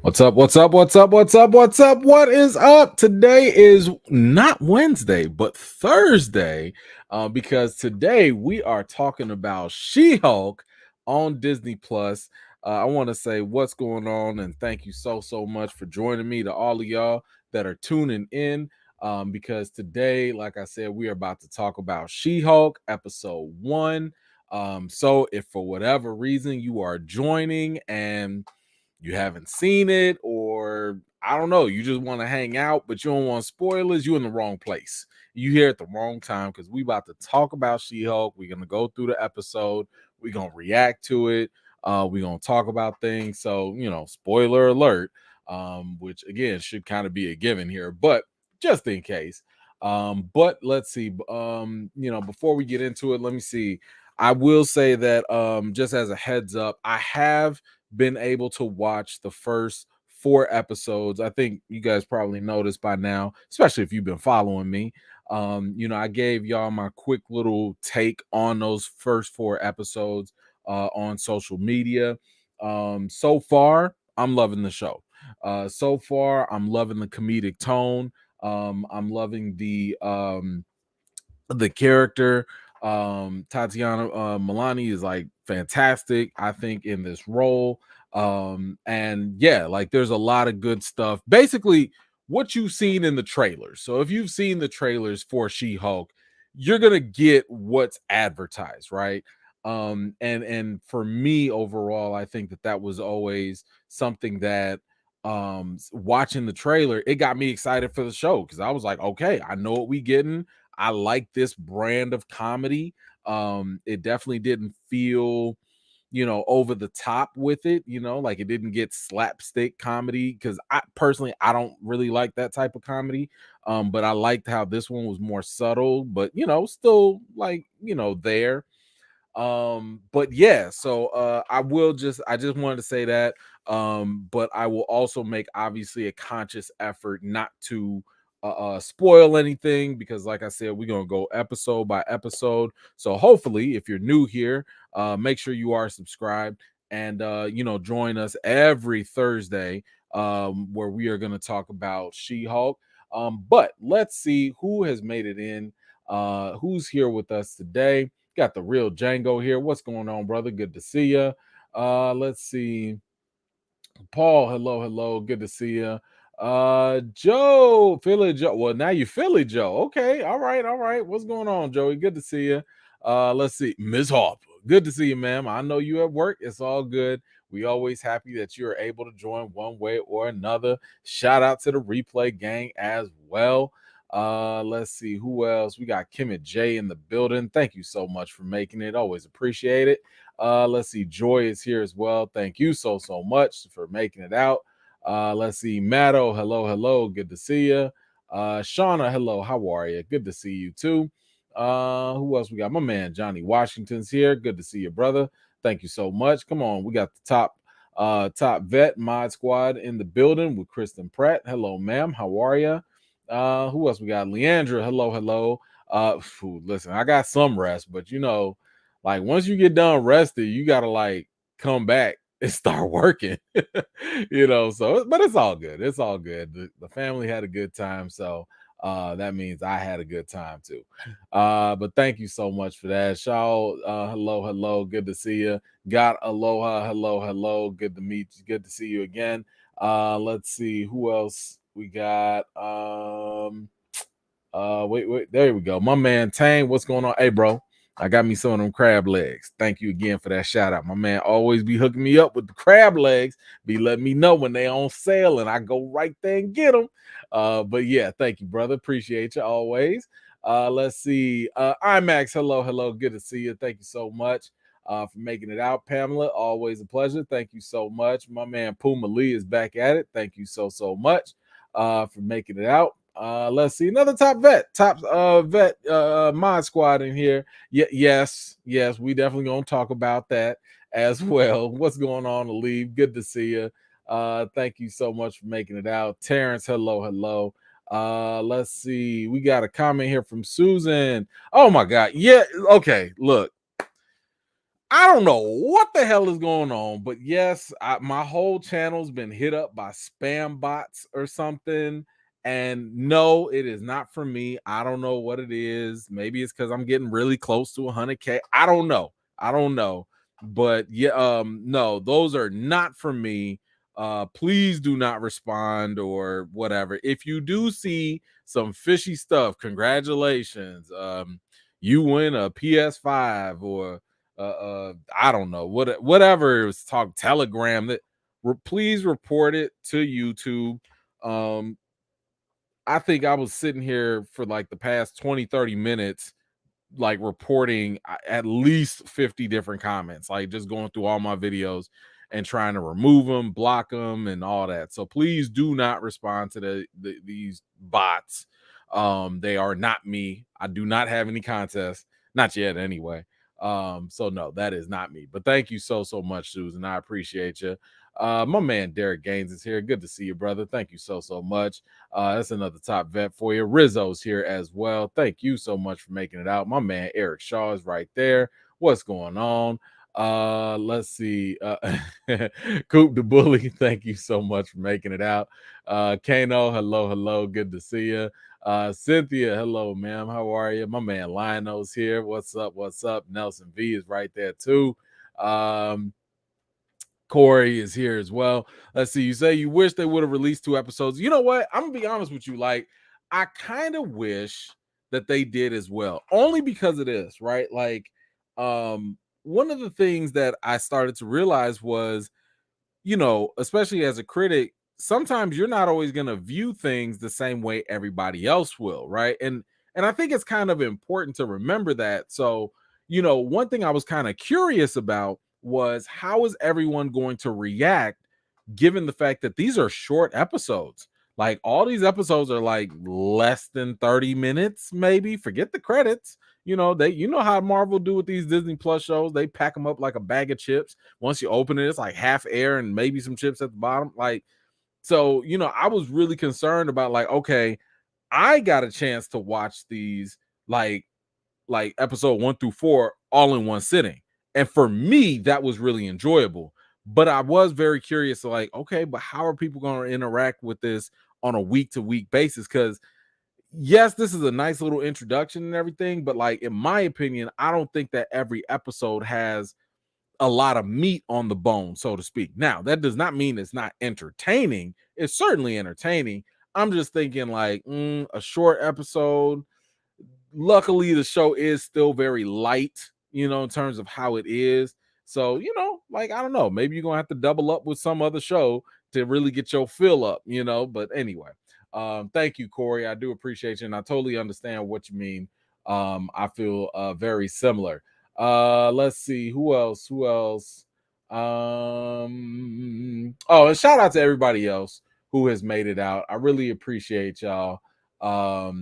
What's up? What's up? What's up? What's up? What's up? What is up? Today is not Wednesday, but Thursday, because today we are talking about She-Hulk on Disney Plus. I want to say what's going on, and thank you so much for joining me. To all of y'all that are tuning in, because today, like I said, we are about to talk about She-Hulk episode 1. So if for whatever reason you are joining and you haven't seen it, or I don't know, you just want to hang out but you don't want spoilers, you're in the wrong place. You here at the wrong time, because we about to talk about She-Hulk. We're gonna go through the episode, we're gonna react to it, we're gonna talk about things. So spoiler alert, which again should kind of be a given here, but just in case. But let's see. Before we get into it, let me see. I will say that just as a heads up, I have been able to watch the first 4 episodes. I think you guys probably noticed by now, especially if you've been following me. I gave y'all my quick little take on those first 4 episodes on social media. So far, I'm loving the show. So far, I'm loving the comedic tone. I'm loving the character. Tatiana Milani is like fantastic, I think, in this role. And yeah, like there's a lot of good stuff. Basically, what you've seen in the trailers. So if you've seen the trailers for She-Hulk, you're gonna get what's advertised, right? And for me overall, I think that was always something that watching the trailer, it got me excited for the show, because I was like, okay, I know what we getting. I like this brand of comedy. It definitely didn't feel, over the top with it, like it didn't get slapstick comedy, because I don't really like that type of comedy. But I liked how this one was more subtle, but still like, there. But yeah, so I just wanted to say that. But I will also make obviously a conscious effort not to spoil anything, because like I said, we're gonna go episode by episode. So hopefully, if you're new here, make sure you are subscribed, and join us every Thursday, where we are gonna talk about She-Hulk. But let's see who has made it in, who's here with us today. Got the real Django here. What's going on, brother? Good to see you. Let's see. Paul, hello. Good to see you. Joe, Philly Joe. Well, now you Philly Joe. Okay, all right. What's going on, Joey? Good to see you. Let's see. Miss Harper. Good to see you, ma'am. I know you at work. It's all good. We always happy that you're able to join one way or another. Shout out to the replay gang as well. Let's see who else. We got Kim and Jay in the building. Thank you so much for making it. Always appreciate it. Let's see, Joy is here as well. Thank you so much for making it out. Let's see, Matto, hello, good to see you. Shauna, hello, how are you? Good to see you too. Who else we got? My man Johnny Washington's here. Good to see you, brother. Thank you so much. Come on, we got the top vet mod squad in the building with Kristen Pratt. Hello, ma'am. How are you? Who else we got? Leandra, hello. Listen, I got some rest, but like once you get done rested, you gotta like come back and start working. So but it's all good. It's all good. The family had a good time, so that means I had a good time too. But thank you so much for that. Shaw, hello, good to see you. Got aloha, hello, good to meet you, good to see you again. Let's see who else we got. Wait, there we go. My man Tang, what's going on? Hey, bro, I got me some of them crab legs. Thank you again for that shout out. My man always be hooking me up with the crab legs, be letting me know when they on sale, and I go right there and get them. But yeah, thank you, brother. Appreciate you always. Let's see. IMAX, hello, good to see you. Thank you so much for making it out, Pamela. Always a pleasure. Thank you so much. My man Puma Lee is back at it. Thank you so much for making it out. Let's see, another top vet mod squad in here. Yes, we definitely gonna talk about that as well. What's going on, Aleve? Good to see you. Thank you so much for making it out. Terrence, hello. Let's see, we got a comment here from Susan. Oh my god, yeah, okay, look, I don't know what the hell is going on, but yes, my whole channel's been hit up by spam bots or something. And no, it is not for me. I don't know what it is. Maybe it's because I'm getting really close to 100K. I don't know. I don't know. But yeah, no, those are not for me. Please do not respond or whatever. If you do see some fishy stuff, congratulations. You win a PS5 or I don't know whatever it was talk Telegram that please report it to YouTube. Um, I think I was sitting here for like the past 20-30 minutes like reporting at least 50 different comments, like just going through all my videos and trying to remove them, block them, and all that. So please do not respond to these bots. They are not me. I do not have any contest, not yet anyway. So no, that is not me. But thank you so much, Susan. I appreciate you. My man Derek Gaines is here. Good to see you, brother. Thank you so much. That's another top vet for you. Rizzo's here as well. Thank you so much for making it out. My man Eric Shaw is right there. What's going on? Let's see. Coop the Bully, thank you so much for making it out. Kano, hello. Good to see you. Cynthia, hello, ma'am. How are you? My man Lionel's here. What's up? Nelson V is right there too. Corey is here as well. Let's see. You say you wish they would have released 2 episodes. You know what? I'm gonna be honest with you. Like, I kind of wish that they did as well, only because of this, right? Like, one of the things that I started to realize was, especially as a critic, sometimes you're not always going to view things the same way everybody else will, right? And I think it's kind of important to remember that. So, one thing I was kind of curious about was how is everyone going to react given the fact that these are short episodes? Like all these episodes are like less than 30 minutes, maybe. Forget the credits. How Marvel do with these Disney Plus shows. They pack them up like a bag of chips. Once you open it, it's like half air and maybe some chips at the bottom. Like, so, I was really concerned about like, okay, I got a chance to watch these like episode 1 through 4 all in one sitting. And for me, that was really enjoyable. But I was very curious, like, okay, but how are people going to interact with this on a week to week basis? Because yes, this is a nice little introduction and everything, but like in my opinion, I don't think that every episode has a lot of meat on the bone, so to speak. Now, that does not mean it's not entertaining. It's certainly entertaining. I'm just thinking like a short episode. Luckily, the show is still very light, in terms of how it is. So, like I don't know, maybe you're gonna have to double up with some other show to really get your fill up, But anyway, thank you, Corey. I do appreciate you, and I totally understand what you mean. I feel very similar. Let's see who else. Oh, and shout out to everybody else who has made it out. I really appreciate y'all. I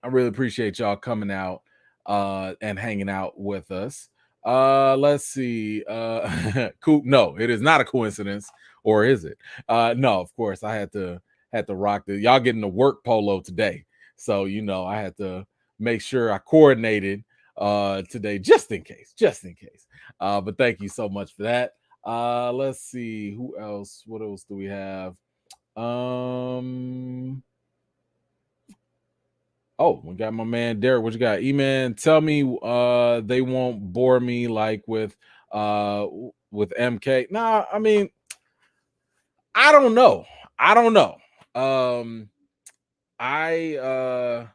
really appreciate y'all coming out and hanging out with us. Let's see. Cool. No, it is not a coincidence, or is it? No, of course. I had to rock the y'all getting the work polo today. So I had to make sure I coordinated today just in case. Just in case. But thank you so much for that. Let's see who else. What else do we have? Oh, we got my man Derek. What you got? E-Man, tell me they won't bore me like with MK. Nah, I mean, I don't know. I don't know. I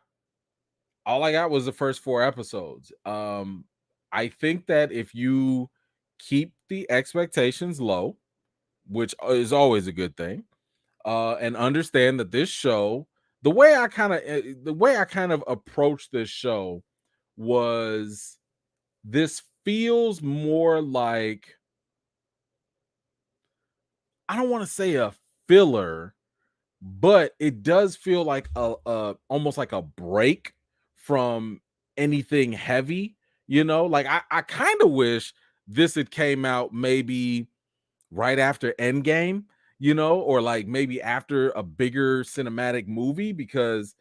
all I got was the first 4 episodes. I think that if you keep the expectations low, which is always a good thing, and understand that this show, the way I kind of approached this show was this feels more like, I don't want to say a filler, but it does feel like a almost like a break from anything heavy, like I kind of wish this had came out maybe right after Endgame, or like maybe after a bigger cinematic movie, because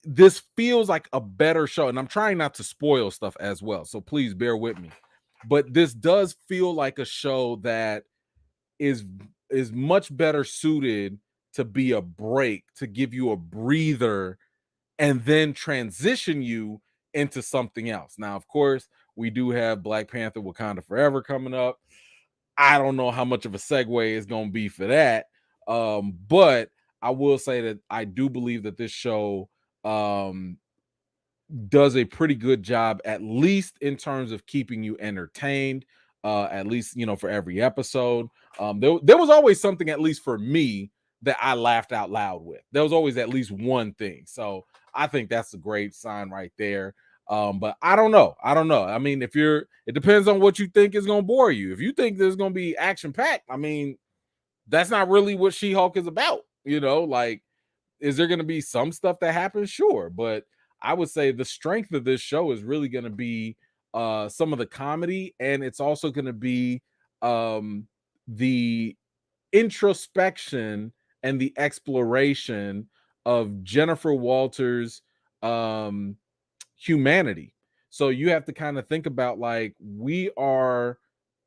this feels like a better show, and I'm trying not to spoil stuff as well, so please bear with me. But this does feel like a show that is is much better suited to be a break, to give you a breather, and then transition you into something else. Now, of course, we do have Black Panther Wakanda Forever coming up. I don't know how much of a segue is going to be for that. But I will say that I do believe that this show um, does a pretty good job, at least in terms of keeping you entertained. At least for every episode, there was always something, at least for me, that I laughed out loud with. There was always at least one thing. So I think that's a great sign right there. But I don't know. I mean, it depends on what you think is going to bore you. If you think there's going to be action packed, I mean, that's not really what She-Hulk is about. Like, is there going to be some stuff that happens? Sure, but I would say the strength of this show is really going to be some of the comedy, and it's also going to be the introspection and the exploration of Jennifer Walters' humanity. So you have to kind of think about, like, we are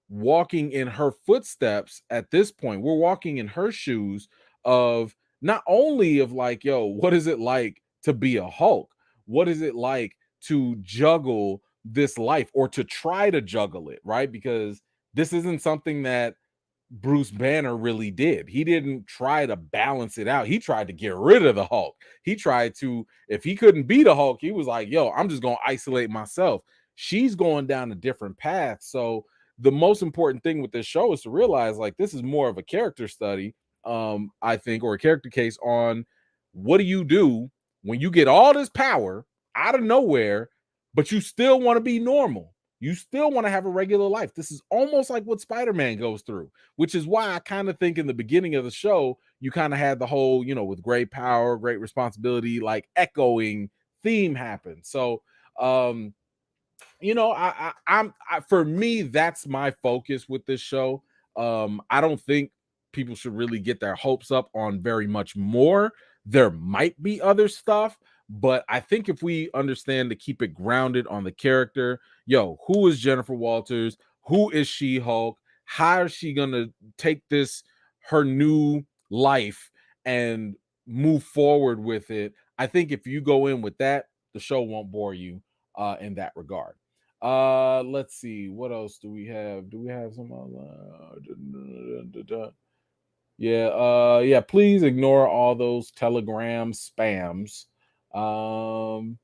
walking in her footsteps at this point. We're walking in her shoes of not only of, like, yo, what is it like to be a Hulk? What is it like to juggle this life, or to try to juggle it, right? Because this isn't something that Bruce Banner really did. He didn't try to balance it out. He tried to get rid of the Hulk. He tried to, if he couldn't beat a Hulk, he was like, yo, I'm just going to isolate myself. She's going down a different path. So the most important thing with this show is to realize, like, this is more of a character study, I think, or a character case on what do you do when you get all this power out of nowhere, but you still want to be normal. You still want to have a regular life. This is almost like what Spider-Man goes through, which is why I kind of think in the beginning of the show, you kind of had the whole, with great power, great responsibility, like echoing theme happen. So, for me, that's my focus with this show. I don't think people should really get their hopes up on very much more. There might be other stuff, but I think if we understand to keep it grounded on the character, who is Jennifer Walters? Who is She-Hulk? How is she gonna take this, her new life, and move forward with it? I think if you go in with that, the show won't bore you in that regard. Let's see. What else do we have? Do we have some yeah, yeah, please ignore all those Telegram spams. Um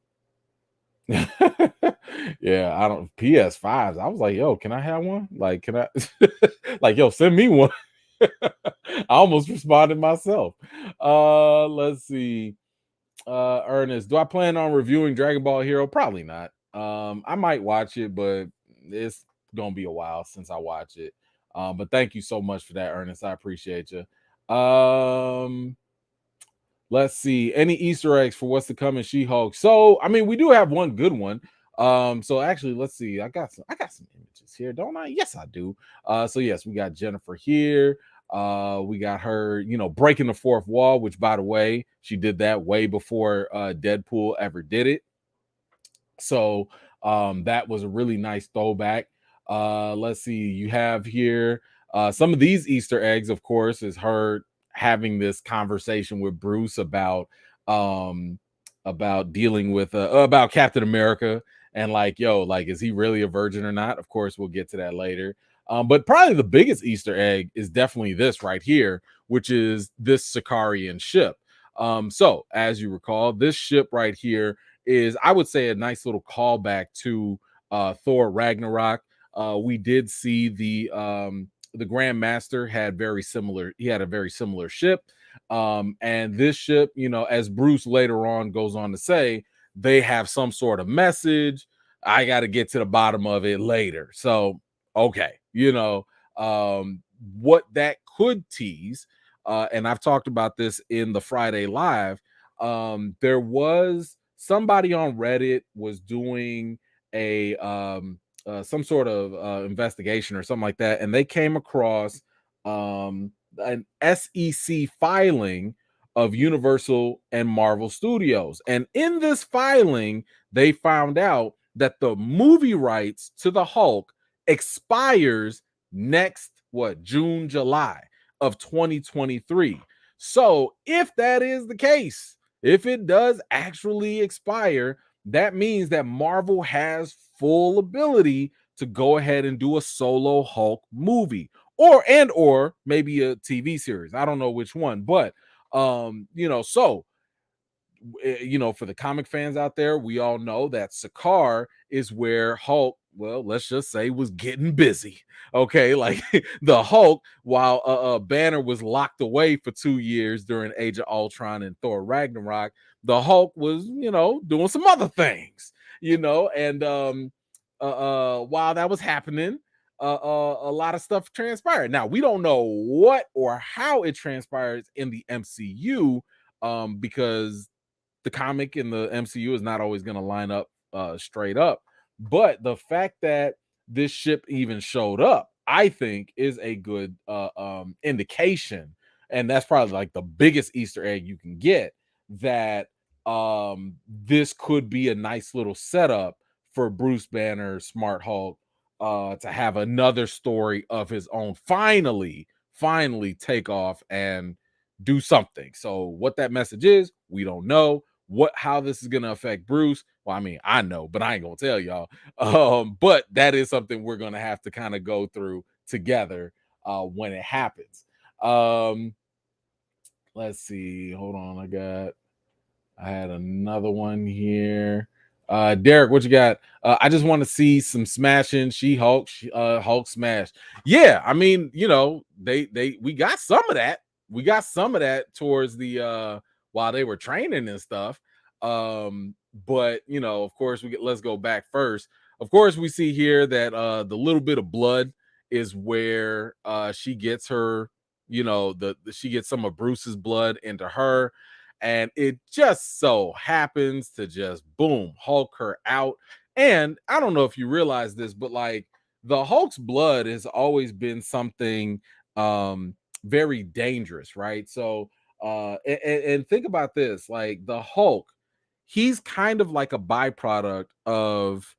yeah, I don't PS5s. I was like, yo, can I have one? Like, can I like, yo, send me one. I almost responded myself. Let's see. Ernest, do I plan on reviewing Dragon Ball Hero? Probably not. I might watch it, but it's gonna be a while since I watch it. But thank you so much for that, Ernest. I appreciate you. Let's see. Any Easter eggs for what's to come in She-Hulk? So, I mean, we do have one good one. So actually, let's see. I got some images here, don't I? Yes, I do. So yes, we got Jennifer here. We got her, breaking the fourth wall, which, by the way, she did that way before Deadpool ever did it. So that was a really nice throwback. Let's see. You have here some of these Easter eggs, of course, is her having this conversation with Bruce about dealing with about Captain America, and like, yo, like, is he really a virgin or not? Of course, we'll get to that later. But probably the biggest Easter egg is definitely this right here, which is this Sicarian ship. So as you recall, this ship right here is, I would say, a nice little callback to Thor Ragnarok. We did see the Grand Master had he had a very similar ship. And this ship, as Bruce later on goes on to say, they have some sort of message. I got to get to the bottom of it later. So, okay, what that could tease, and I've talked about this in the Friday Live. There was somebody on Reddit was doing a some sort of investigation or something like that, and they came across an SEC filing of Universal and Marvel Studios. And in this filing, they found out that the movie rights to the Hulk expires next June, July of 2023. So if that is the case, if it does actually expire, that means that Marvel has full ability to go ahead and do a solo Hulk movie, or maybe a TV series. I don't know which one, but so for the comic fans out there, we all know that Sakaar is where Hulk, well, let's just say, was getting busy. Okay, like the Hulk, while Banner was locked away for 2 years during Age of Ultron and Thor Ragnarok, the Hulk was, doing some other things, and while that was happening, a lot of stuff transpired. Now we don't know what or how it transpires in the MCU, because the comic in the MCU is not always going to line up straight up. But the fact that this ship even showed up, I think, is a good indication, and that's probably like the biggest Easter egg you can get, that this could be a nice little setup for Bruce Banner, Smart Hulk, to have another story of his own, finally take off and do something. So what that message is, we don't know. How this is going to affect Bruce, well, I mean, I know, but I ain't gonna tell y'all. But that is something we're gonna have to kind of go through together when it happens. Let's see, hold on, I had another one here. Derek, what you got? I just want to see some smashing. She-Hulk, Hulk smash. Yeah, I mean, we got some of that. We got some of that towards the while they were training and stuff. But of course, let's go back first. Of course, we see here that the little bit of blood is where she gets her, she gets some of Bruce's blood into her, and it just so happens to just boom, Hulk her out. And I don't know if you realize this, but like the Hulk's blood has always been something very dangerous, right? So and think about this, like the Hulk, he's kind of like a byproduct of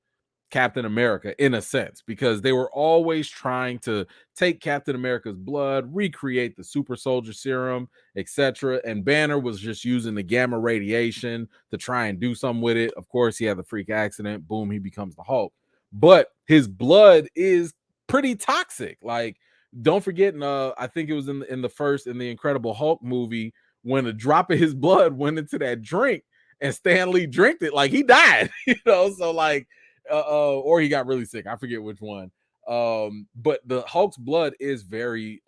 Captain America in a sense, because they were always trying to take Captain America's blood, recreate the super soldier serum, etc. And Banner was just using the gamma radiation to try and do something with it. Of course, he had the freak accident. Boom, he becomes the Hulk. But his blood is pretty toxic. Like, don't forget, I think it was in the Incredible Hulk movie, when a drop of his blood went into that drink and Stan Lee drank it, like he died, so like or he got really sick. I forget which one. But the Hulk's blood is very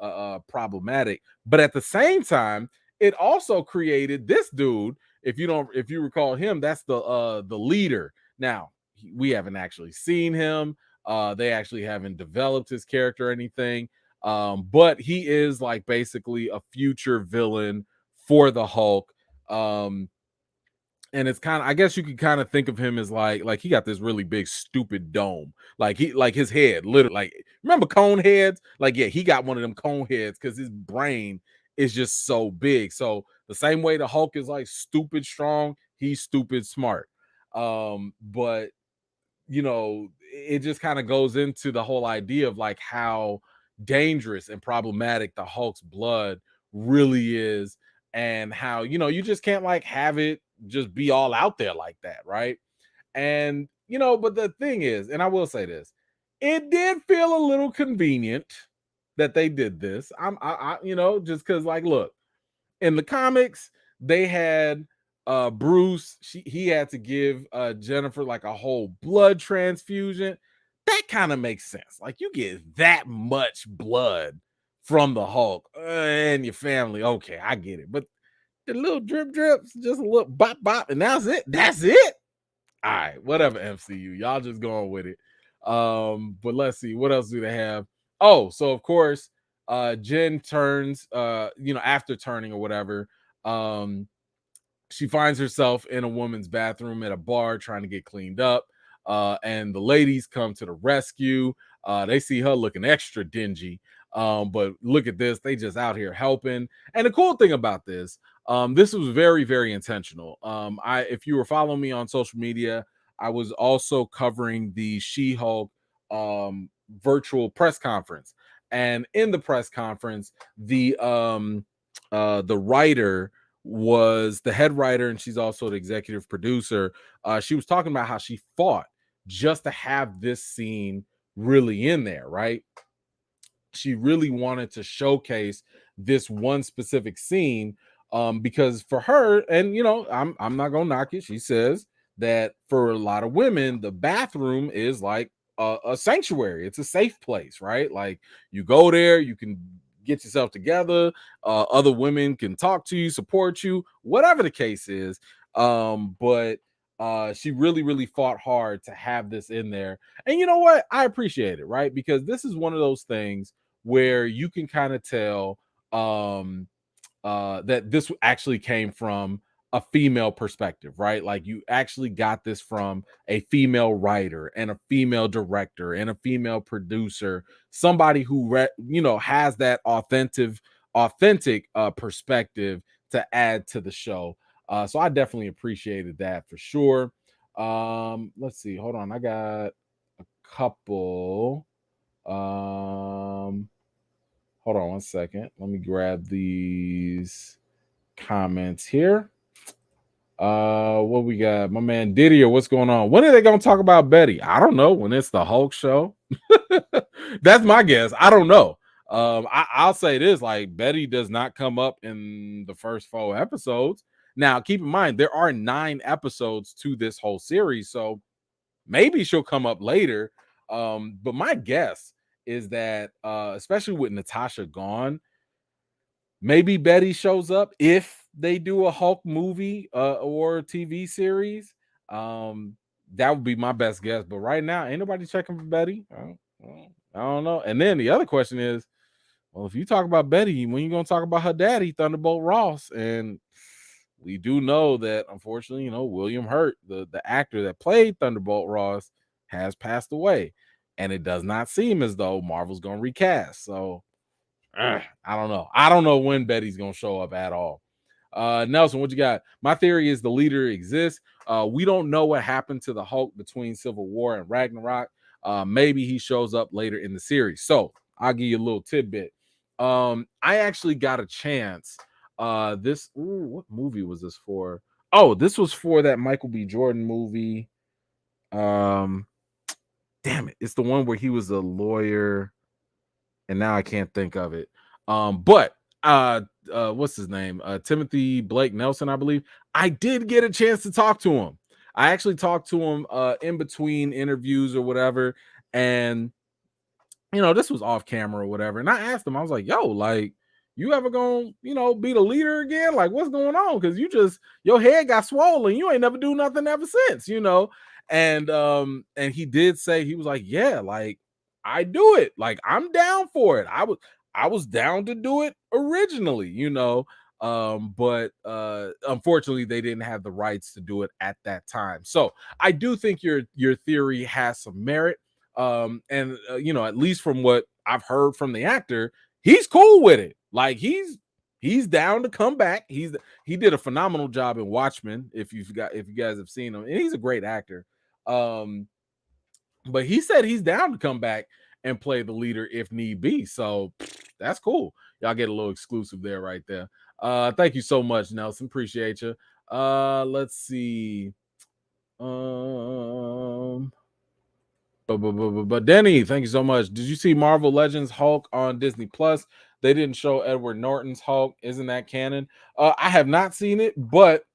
problematic. But at the same time, it also created this dude. If you recall him, that's the leader. Now we haven't actually seen him. They actually haven't developed his character or anything. But he is like basically a future villain for the Hulk. And it's kind of, I guess you could kind of think of him as like he got this really big stupid dome, like his head literally, like, remember cone heads? Like, yeah, he got one of them cone heads because his brain is just so big. So the same way the Hulk is like stupid strong, he's stupid smart. But it just kind of goes into the whole idea of like how dangerous and problematic the Hulk's blood really is, and how you just can't like have it just be all out there like that, right? And but the thing is, and I will say this, it did feel a little convenient that they did this. Just because, like, look, in the comics, they had Bruce, he had to give Jennifer like a whole blood transfusion. That kind of makes sense. Like, you get that much blood from the Hulk and your family. Okay, I get it. But the little drips, just a little bop bop, and that's it. That's it. All right, whatever, MCU. Y'all just going with it. But let's see, what else do they have? Oh, so of course, Jen turns, after turning or whatever, she finds herself in a woman's bathroom at a bar trying to get cleaned up. And the ladies come to the rescue. They see her looking extra dingy. But look at this, they just out here helping. And the cool thing about this, this was very, very intentional. If you were following me on social media, I was also covering the She-Hulk virtual press conference. And in the press conference, the writer was the head writer, and she's also the executive producer. She was talking about how she fought just to have this scene really in there, right? She really wanted to showcase this one specific scene, because for her, and I'm not gonna knock it, she says that for a lot of women the bathroom is like a sanctuary. It's a safe place, right? Like, you go there, you can get yourself together, other women can talk to you, support you, whatever the case is. But she really, really fought hard to have this in there. And you know what, I appreciate it, right? Because this is one of those things where you can kind of tell that this actually came from a female perspective, right? Like, you actually got this from a female writer and a female director and a female producer, somebody who has that authentic perspective to add to the show. So I definitely appreciated that for sure. Let's see, hold on, I got a couple. Hold on one second. Let me grab these comments here. What we got? My man Diddy, or what's going on? When are they gonna talk about Betty? I don't know. When it's the Hulk show. That's my guess. I don't know. I'll say this: like, Betty does not come up in the first 4 episodes. Now, keep in mind there are 9 episodes to this whole series, so maybe she'll come up later. But my guess is that, especially with Natasha gone, maybe Betty shows up if they do a Hulk movie or TV series. That would be my best guess. But right now, ain't nobody checking for Betty. I don't know. And then the other question is, well, if you talk about Betty, when you gonna talk about her daddy, Thunderbolt Ross? And we do know that, unfortunately, William Hurt, the actor that played Thunderbolt Ross, has passed away, and it does not seem as though Marvel's gonna recast. So I don't know. I don't know when Betty's gonna show up at all. Nelson, what you got? My theory is the leader exists. We don't know what happened to the Hulk between Civil War and Ragnarok. Maybe he shows up later in the series. So I'll give you a little tidbit. I actually got a chance. What movie was this for? Oh, this was for that Michael B. Jordan movie. Damn it. It's the one where he was a lawyer, and now I can't think of it. But what's his name? Timothy Blake Nelson, I believe. I did get a chance to talk to him. I actually talked to him in between interviews or whatever, and this was off camera or whatever. And I asked him, I was like, yo, like, you ever gonna, be the leader again? Like, what's going on? Because your head got swollen. You ain't never do nothing ever since. And he did say, he was like, yeah, like, I do it. Like, I'm down for it. I was down to do it originally. But unfortunately they didn't have the rights to do it at that time. So I do think your theory has some merit. And at least from what I've heard from the actor, he's cool with it. Like, he's down to come back. He did a phenomenal job in Watchmen, if you guys have seen him, and he's a great actor. But he said he's down to come back and play the leader if need be. So that's cool. Y'all get a little exclusive there, right there. Thank you so much, Nelson. Appreciate you. Let's see. But Denny, thank you so much. Did you see Marvel Legends Hulk on Disney Plus? They didn't show Edward Norton's Hulk. Isn't that canon? I have not seen it, but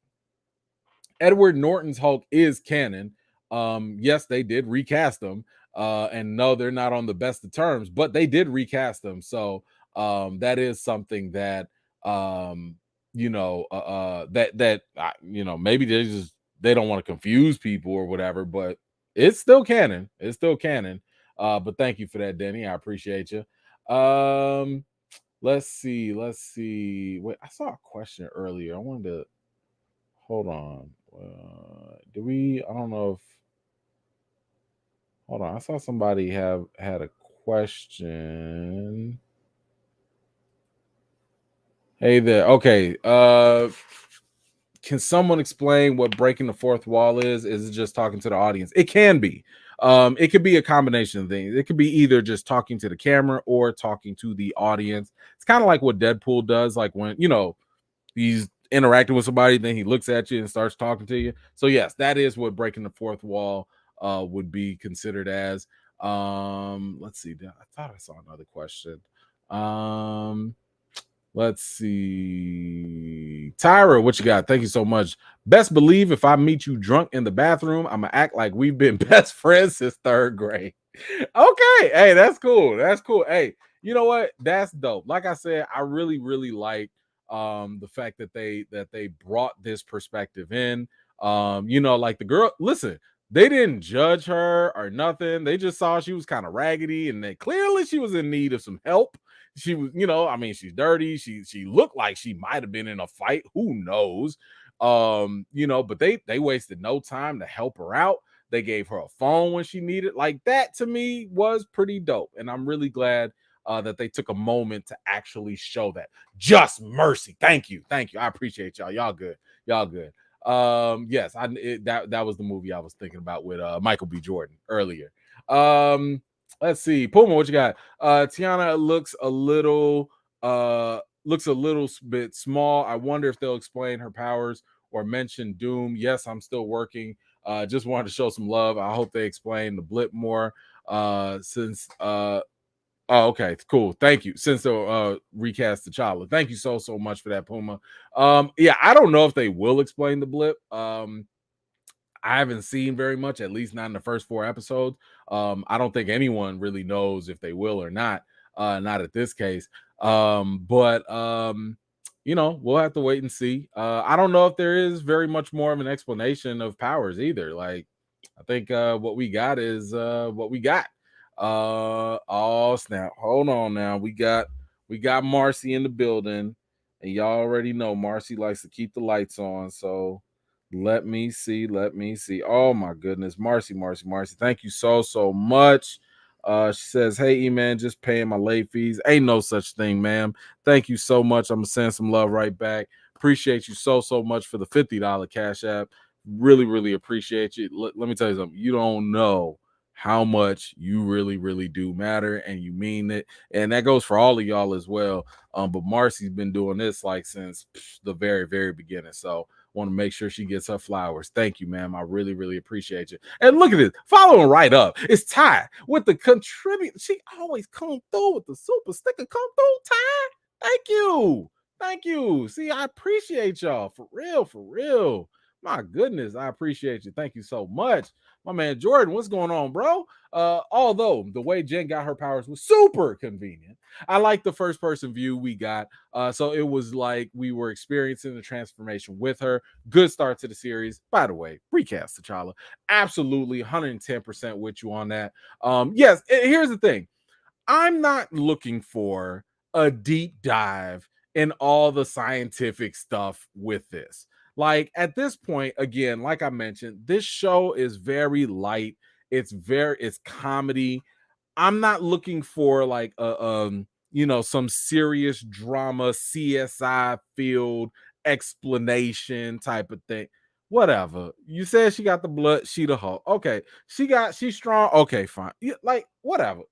Edward Norton's Hulk is canon. Yes, they did recast him. And no, they're not on the best of terms, but they did recast him. So that is something that maybe they don't want to confuse people or whatever, but it's still canon. It's still canon. But thank you for that, Denny. I appreciate you. Let's see. Wait, I saw a question earlier. I wanted to hold on. I don't know if hold on. I saw somebody had a question. Hey there. Okay. Can someone explain what breaking the fourth wall is? Is it just talking to the audience? It can be. It could be a combination of things. It could be either just talking to the camera or talking to the audience. It's kind of like what Deadpool does, like when he's interacting with somebody, then he looks at you and starts talking to you. So yes, that is what breaking the fourth wall would be considered as. Let's see. I thought I saw another question. Um, Let's see. Tyra, what you got? Thank you so much. Best believe if I meet you drunk in the bathroom, I'm gonna act like we've been best friends since third grade. Okay. Hey, that's cool. That's cool. Hey, you know what? That's dope. Like I said, I really, really like the fact that they brought this perspective in. Like the girl, listen, they didn't judge her or nothing. They just saw she was kind of raggedy and they clearly she was in need of some help. She was, I mean, she's dirty. She looked like she might have been in a fight. Who knows? But they wasted no time to help her out. They gave her a phone when she needed. Like that to me was pretty dope. And I'm really glad that they took a moment to actually show that. Just mercy. Thank you. Thank you. I appreciate y'all. Y'all good. Y'all good. Yes, that was the movie I was thinking about with Michael B. Jordan earlier. Let's see. Puma, what you got? Tiana looks a little bit small. I wonder if they'll explain her powers or mention Doom. Yes, I'm still working. Just wanted to show some love. I hope they explain the blip more. Since Oh, okay, cool. Thank you. Since the recast T'Challa. Thank you so much for that, Puma. Yeah, I don't know if they will explain the blip. I haven't seen very much, at least not in the first 4 episodes. I don't think anyone really knows if they will or not. Not at this case. But we'll have to wait and see. I don't know if there is very much more of an explanation of powers either. Like, I think what we got is what we got. Oh snap! Hold on now. We got Marcie in the building, and y'all already know Marcie likes to keep the lights on. So let me see. Let me see. Oh my goodness, Marcie. Thank you so much. She says, "Hey, E-Man, just paying my late fees. Ain't no such thing, ma'am. Thank you so much. I'm gonna send some love right back. Appreciate you so much for the $50 cash app. Really appreciate you. Let me tell you something. You don't know how much you really do matter, and you mean it. And that goes for all of y'all as well. But Marcie's been doing this like since the very beginning. So want to make sure she gets her flowers. Thank you, ma'am. I really appreciate you. And look at this, following right up. It's Ty with the contribute. She always come through with the super sticker. Come through, Ty. Thank you. See, I appreciate y'all for real. My goodness, I appreciate you. Thank you so much. My man Jordan, what's going on, bro? Although the way Jen got her powers was super convenient, I like the first person view we got. So it was like we were experiencing the transformation with her. Good start to the series. By the way, recast T'Challa. Absolutely 110% with you on that. Yes, here's the thing. I'm not looking for a deep dive in all the scientific stuff with this. Like at this point, again, like I mentioned, this show is very light. It's comedy. I'm not looking for like some serious drama, CSI field explanation type of thing. Whatever. You said she got the blood, she the Hulk. Okay. She's strong. Okay, fine. Like whatever.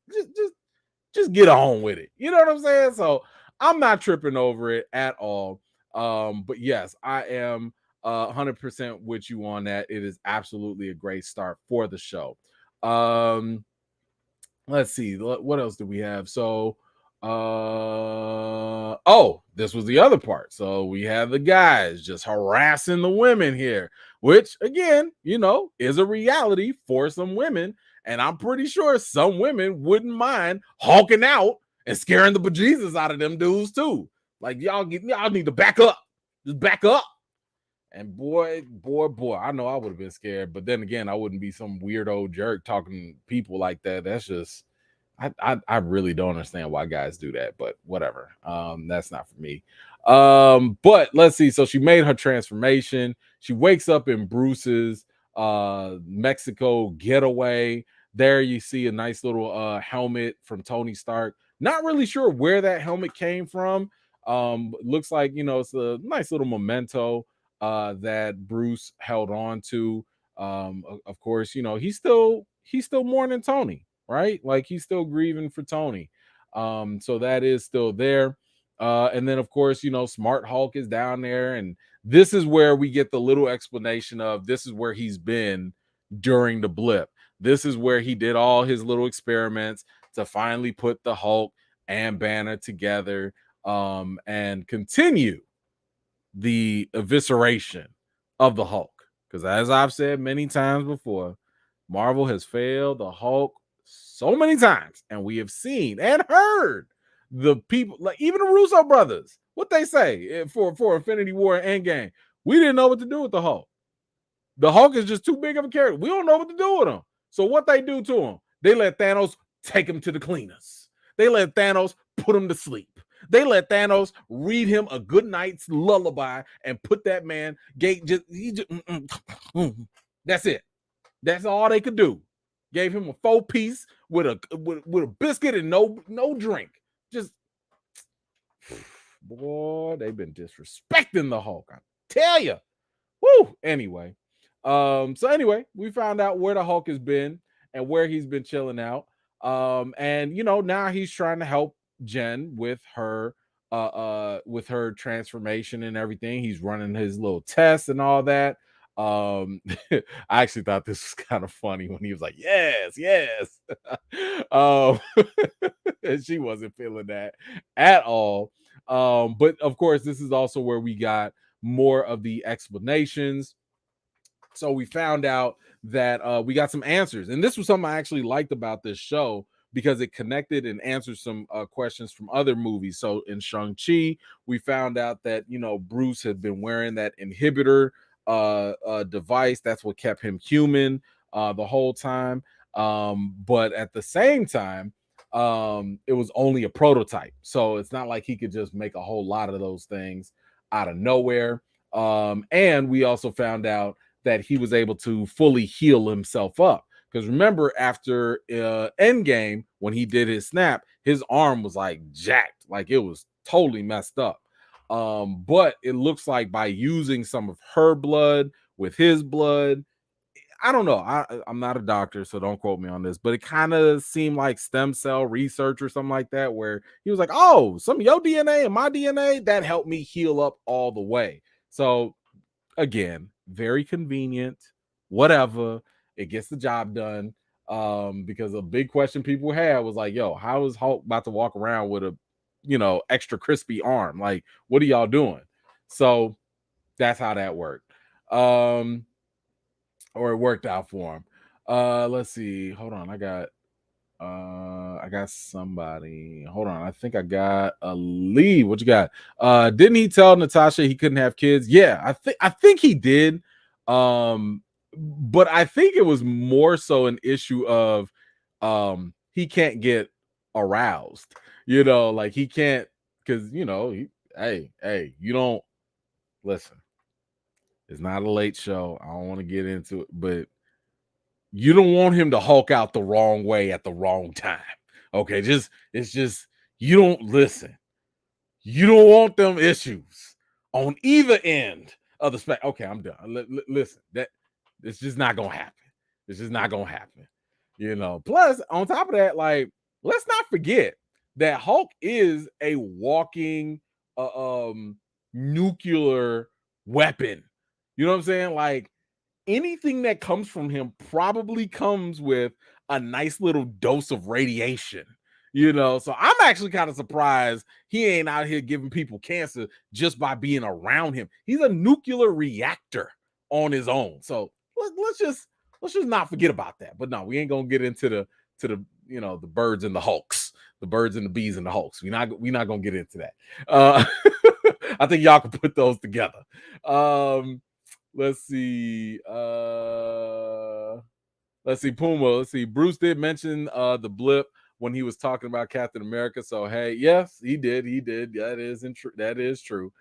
Just get on with it. You know what I'm saying? So I'm not tripping over it at all. But yes, I am 100% with you on that. It is absolutely a great start for the show. Let's see what else do we have. So this was the other part. So we have the guys just harassing the women here, which again, is a reality for some women, and I'm pretty sure some women wouldn't mind hawking out and scaring the bejesus out of them dudes too. Like y'all need to back up. Just back up. And boy, I know I would have been scared, but then again, I wouldn't be some weirdo jerk talking to people like that. That's just, I really don't understand why guys do that, but whatever. That's not for me. But let's see. So she made her transformation. She wakes up in Bruce's Mexico getaway. There you see a nice little helmet from Tony Stark. Not really sure where that helmet came from. Looks like, it's a nice little memento that Bruce held on to. Of course, he's still mourning Tony, right? Like he's still grieving for Tony. So that is still there. And then of course, Smart Hulk is down there, and this is where we get the little explanation of this is where he's been during the blip. This is where he did all his little experiments to finally put the Hulk and Banner together, and continue the evisceration of the Hulk. Because as I've said many times before, Marvel has failed the Hulk so many times, and we have seen and heard the people, like even the Russo brothers, what they say for Infinity War and Endgame. We didn't know what to do with the Hulk. The Hulk is just too big of a character. We don't know what to do with him. So what they do to him? They let Thanos take him to the cleaners. They let Thanos put him to sleep. They let Thanos read him a good night's lullaby and put that man that's it. That's all they could do. Gave him a 4-piece with a biscuit and no drink. Just boy, they've been disrespecting the Hulk. I tell you. Woo. Anyway, we found out where the Hulk has been and where he's been chilling out. And now he's trying to help Jen with her transformation and everything. He's running his little tests and all that. I actually thought this was kind of funny when he was like, yes. And she wasn't feeling that at all. But of course, this is also where we got more of the explanations. So we found out that we got some answers, and this was something I actually liked about this show because it connected and answered some questions from other movies. So in Shang-Chi, we found out that Bruce had been wearing that inhibitor device. That's what kept him human the whole time. But at the same time, it was only a prototype, so it's not like he could just make a whole lot of those things out of nowhere. And we also found out that he was able to fully heal himself up. Because remember, after Endgame, when he did his snap, his arm was like jacked, like it was totally messed up. But it looks like by using some of her blood with his blood, I don't know. I'm not a doctor, so don't quote me on this, but it kind of seemed like stem cell research or something like that, where he was like, oh, some of your DNA and my DNA, that helped me heal up all the way. So again, very convenient, whatever. It gets the job done. Because a big question people had was like, yo, how is Hulk about to walk around with a extra crispy arm? Like, what are y'all doing? So that's how that worked. Or it worked out for him. Let's see. Hold on. I got somebody. Hold on. I think I got a lead. What you got? Didn't he tell Natasha he couldn't have kids? Yeah, I think he did. But I think it was more so an issue of he can't get aroused. Like he can't, because hey, you don't listen. It's not a late show. I don't want to get into it, but you don't want him to Hulk out the wrong way at the wrong time. Okay, it's just you don't listen. You don't want them issues on either end of the spectrum. Okay, I'm done. Listen, that it's just not gonna happen. It's just not gonna happen. Plus, on top of that, like, let's not forget that Hulk is a walking nuclear weapon. You know what I'm saying? Like, anything that comes from him probably comes with a nice little dose of radiation. So I'm actually kind of surprised he ain't out here giving people cancer just by being around him. He's a nuclear reactor on his own. So let's just not forget about that. But no, we ain't gonna get into the the birds and the Hulks, the birds and the bees and the Hulks. We're not gonna get into that. I think y'all can put those together. Let's see. Puma. Let's see. Bruce did mention the blip when he was talking about Captain America. So hey, yes, he did. That is true.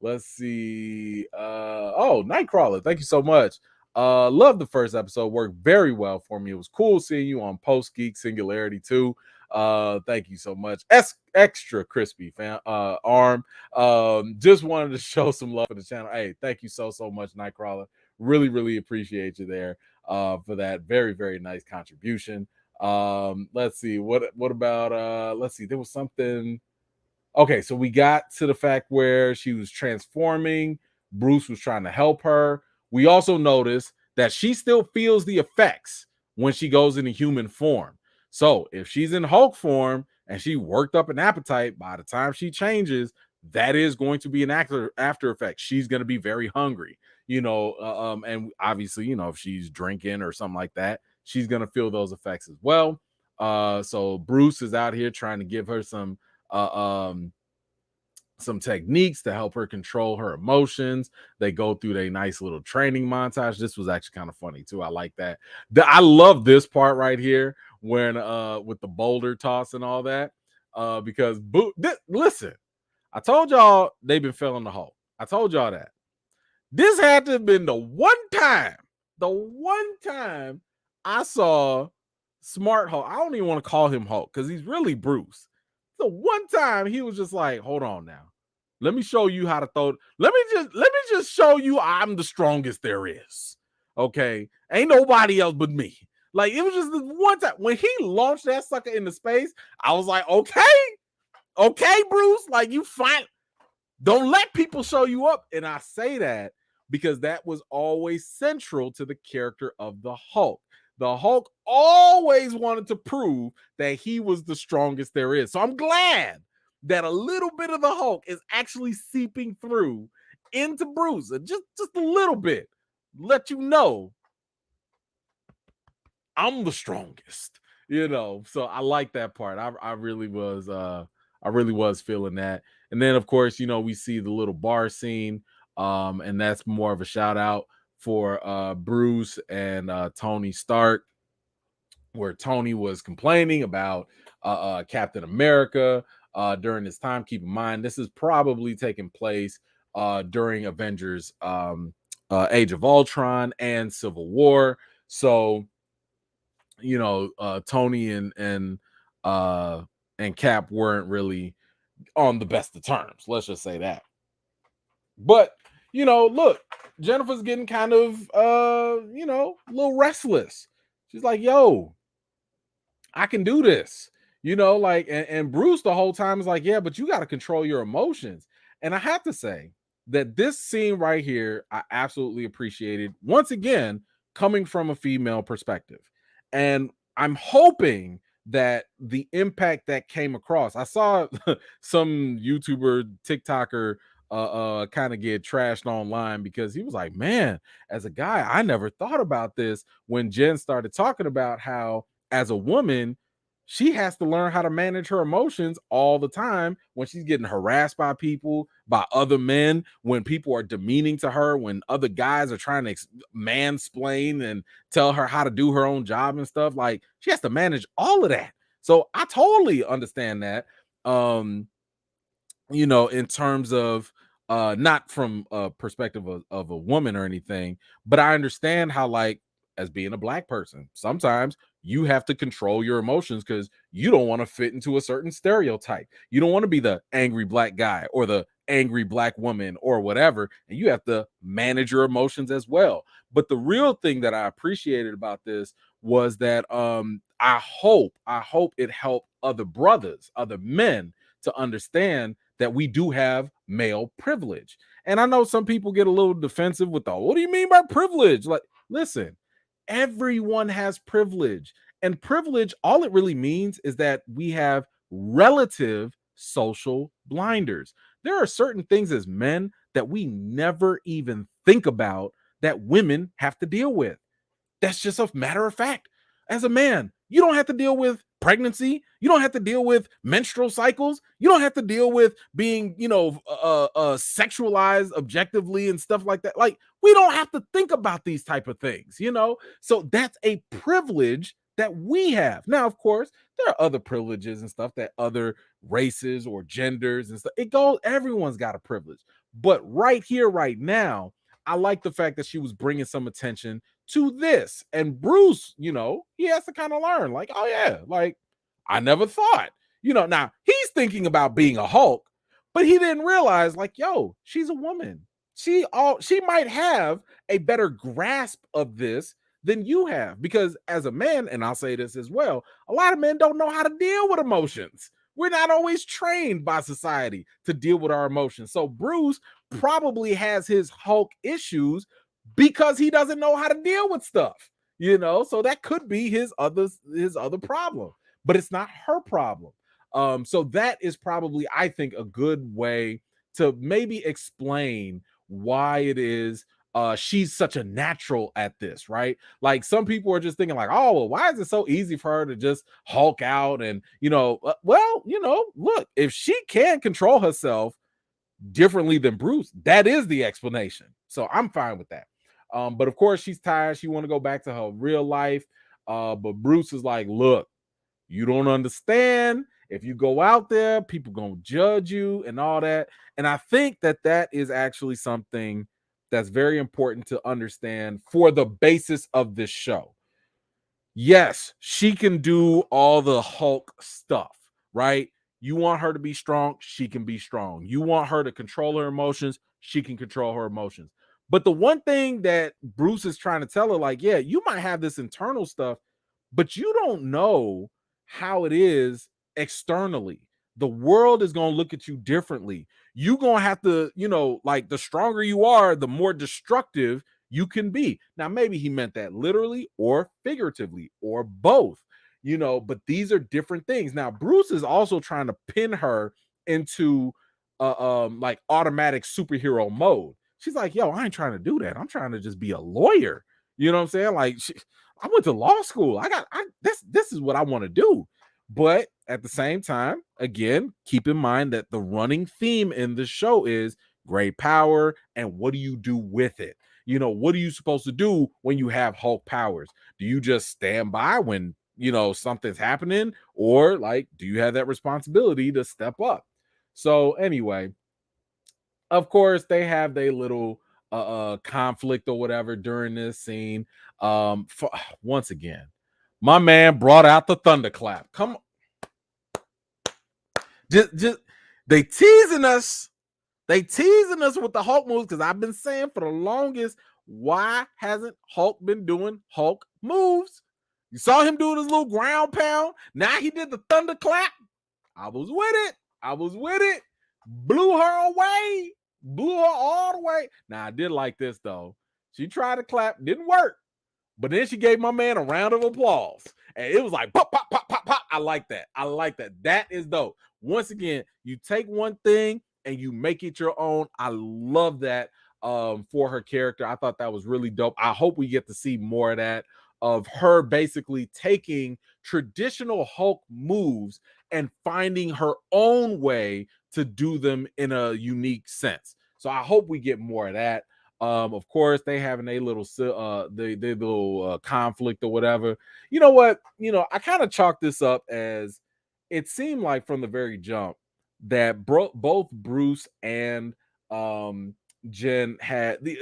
Let's see. Nightcrawler. Thank you so much. Love the first episode. Worked very well for me. It was cool seeing you on Post Geek Singularity too. Thank you so much. Extra crispy arm. Just wanted to show some love for the channel. Hey, thank you so much, Nightcrawler. Really, really appreciate you there for that very, very nice contribution. Let's see. What about let's see, there was something. Okay, so we got to the fact where she was transforming. Bruce was trying to help her. We also noticed that she still feels the effects when she goes into human form. So if she's in Hulk form and she worked up an appetite, by the time she changes, that is going to be an after effect. She's going to be very hungry, and obviously, if she's drinking or something like that, she's going to feel those effects as well. So Bruce is out here trying to give her some techniques to help her control her emotions. They go through a nice little training montage. This was actually kind of funny too. I like that. I love this part right here when with the boulder toss and all that. Because listen, I told y'all they've been failing the Hulk. I told y'all that. This had to have been the one time I saw Smart Hulk. I don't even want to call him Hulk because he's really Bruce. The one time he was just like, hold on now. Let me show you how to throw. Let me just show you I'm the strongest there is. Okay. Ain't nobody else but me. Like, it was just the one time when he launched that sucker into space, I was like, okay, Bruce, like, you fine. Don't let people show you up. And I say that because that was always central to the character of the Hulk. The Hulk always wanted to prove that he was the strongest there is. So I'm glad that a little bit of the Hulk is actually seeping through into Bruce. And just a little bit. Let you know I'm the strongest. So I like that part. I really was feeling that. And then, of course, we see the little bar scene. And that's more of a shout out for Bruce and Tony Stark, where Tony was complaining about Captain America during this time. Keep in mind, this is probably taking place during Avengers Age of Ultron and Civil War. So, Tony and Cap weren't really on the best of terms. Let's just say that. But look, Jennifer's getting kind of a little restless. She's like, yo, I can do this, and Bruce the whole time is like, yeah, but you got to control your emotions. And I have to say that this scene right here, I absolutely appreciated, once again, coming from a female perspective. And I'm hoping that the impact that came across, I saw some YouTuber, TikToker, kind of get trashed online because he was like, man, as a guy, I never thought about this when Jen started talking about how, as a woman, she has to learn how to manage her emotions all the time when she's getting harassed by people, by other men, when people are demeaning to her, when other guys are trying to mansplain and tell her how to do her own job and stuff. Like, she has to manage all of that. So I totally understand that. In terms of not from a perspective of a woman or anything, but I understand how, like, as being a black person, sometimes you have to control your emotions because you don't want to fit into a certain stereotype. You don't want to be the angry black guy or the angry black woman or whatever, and you have to manage your emotions as well. But the real thing that I appreciated about this was that I hope it helped other brothers, other men, to understand that we do have male privilege. And I know some people get a little defensive with the, what do you mean by privilege? Like, listen, everyone has privilege. And privilege, all it really means is that we have relative social blinders. There are certain things as men that we never even think about that women have to deal with. That's just a matter of fact. As a man, you don't have to deal with pregnancy. You don't have to deal with menstrual cycles. You don't have to deal with being, sexualized objectively and stuff like that. Like, we don't have to think about these type of things, So that's a privilege that we have. Now, of course, there are other privileges and stuff that other races or genders and stuff. Everyone's got a privilege. But right here, right now, I like the fact that she was bringing some attention to this. And Bruce, he has to kind of learn, like, oh yeah, like, I never thought. Now he's thinking about being a Hulk, but he didn't realize, like, yo, she's a woman. She might have a better grasp of this than you have, because as a man, and I'll say this as well, a lot of men don't know how to deal with emotions. We're not always trained by society to deal with our emotions. So Bruce probably has his Hulk issues because he doesn't know how to deal with stuff. So that could be his other problem, but it's not her problem. So that is probably, I think, a good way to maybe explain why it is she's such a natural at this, right? Like, some people are just thinking like, oh, well, why is it so easy for her to just Hulk out? And look, if she can control herself differently than Bruce, that is the explanation. So I'm fine with that. But of course, she's tired. She want to go back to her real life. But Bruce is like, look, you don't understand. If you go out there, people gonna judge you and all that. And I think that that is actually something that's very important to understand for the basis of this show. Yes, she can do all the Hulk stuff, right? You want her to be strong, she can be strong. You want her to control her emotions, she can control her emotions. But the one thing that Bruce is trying to tell her, like, yeah, you might have this internal stuff, but you don't know how it is externally. The world is going to look at you differently. You're going to have to, like, the stronger you are, the more destructive you can be. Now, maybe he meant that literally or figuratively or both, but these are different things. Now, Bruce is also trying to pin her into like automatic superhero mode. She's like, yo, I ain't trying to do that. I'm trying to just be a lawyer. You know what I'm saying? Like, I went to law school. This is what I want to do. But at the same time, again, keep in mind that the running theme in the show is great power, and what do you do with it? What are you supposed to do when you have Hulk powers? Do you just stand by when, something's happening? Or, like, do you have that responsibility to step up? So anyway, of course, they have their little conflict or whatever during this scene. Once again, my man brought out the thunderclap. Come on. Just they teasing us. They teasing us with the Hulk moves, because I've been saying for the longest, why hasn't Hulk been doing Hulk moves? You saw him doing his little ground pound. Now he did the thunderclap. I was with it. Blew her away. Blew her all the way. Now, I did like this, though. She tried to clap. Didn't work. But then she gave my man a round of applause. And it was like, pop, pop, pop, pop, pop. I like that. That is dope. Once again, you take one thing and you make it your own. I love that for her character. I thought that was really dope. I hope we get to see more of that, of her basically taking traditional Hulk moves and finding her own way to do them in a unique sense. So I hope we get more of that. Of course, they having a little conflict or whatever. You know what? I kind of chalked this up as, it seemed like from the very jump that both Bruce and Jen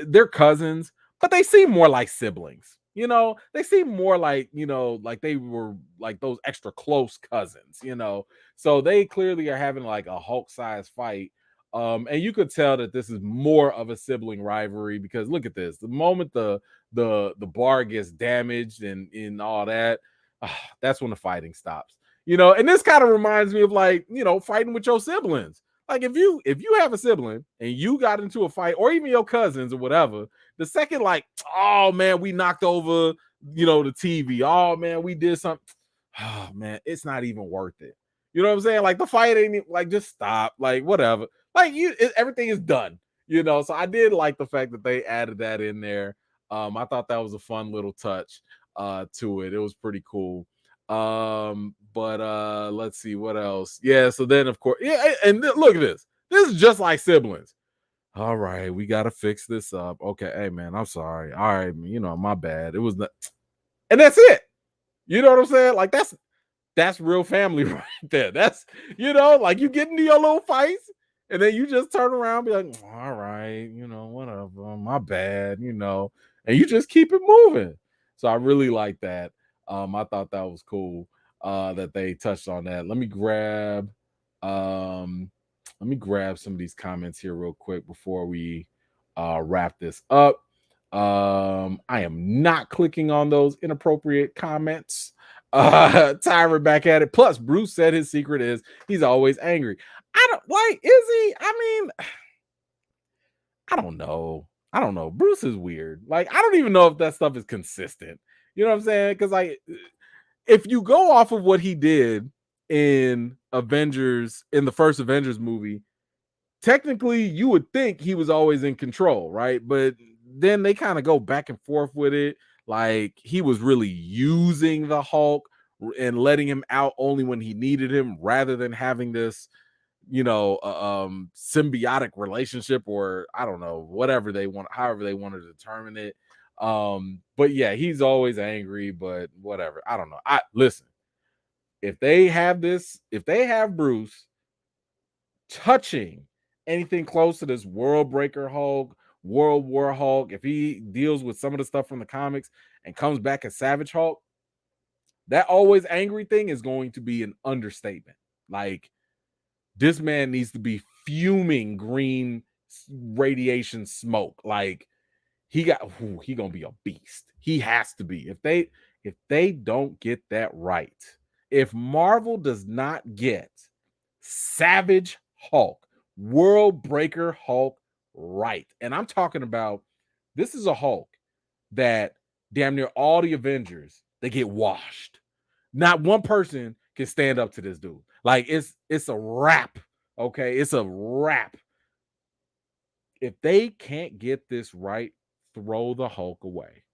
they're cousins, but they seem more like siblings. They seem more like, like they were like those extra close cousins, So they clearly are having like a Hulk-sized fight. And you could tell that this is more of a sibling rivalry, because look at this. The moment the bar gets damaged and all that, that's when the fighting stops. And this kind of reminds me of, like, fighting with your siblings. Like, if you have a sibling and you got into a fight, or even your cousins or whatever, the second, like, oh man, we knocked over, the TV. Oh man, we did something. Oh man, it's not even worth it. You know what I'm saying? Like, the fight ain't, like, just stop. Like, whatever. Like, everything is done. So I did like the fact that they added that in there. I thought that was a fun little touch to it. It was pretty cool. But let's see what else. Yeah, so then of course, yeah, and look at this. This is just like siblings. All right, we gotta fix this up. Okay, hey man, I'm sorry. All right, my bad. It was not, and that's it. You know what I'm saying? Like, that's real family right there. That's, like, you get into your little fights, and then you just turn around and be like, all right, whatever, my bad, and you just keep it moving. So I really like that. I thought that was cool. that they touched on that. Let me grab some of these comments here real quick before we wrap this up. I am not clicking on those inappropriate comments. Tyra back at it. Plus, Bruce said his secret is he's always angry. I don't like, is he? I mean, I don't know. I don't know. Bruce is weird. Like, I don't even know if that stuff is consistent. You know what I'm saying? Because like, if you go off of what he did in Avengers, in the first Avengers movie, technically you would think he was always in control, right? But then they kind of go back and forth with it. Like he was really using the Hulk and letting him out only when he needed him, rather than having this, symbiotic relationship, or I don't know, whatever they want, however they want to determine it. But yeah, he's always angry, but whatever. I don't know. I listen, if they have Bruce touching anything close to this World Breaker Hulk, World War Hulk, if he deals with some of the stuff from the comics and comes back as Savage Hulk, that always angry thing is going to be an understatement. Like, this man needs to be fuming green radiation smoke. Like, he gonna be a beast. He has to be. If they don't get that right, if Marvel does not get Savage Hulk, World Breaker Hulk right, and I'm talking about, this is a Hulk that damn near all the Avengers, they get washed. Not one person can stand up to this dude. Like, it's a wrap. Okay, it's a wrap. If they can't get this right, throw the Hulk away.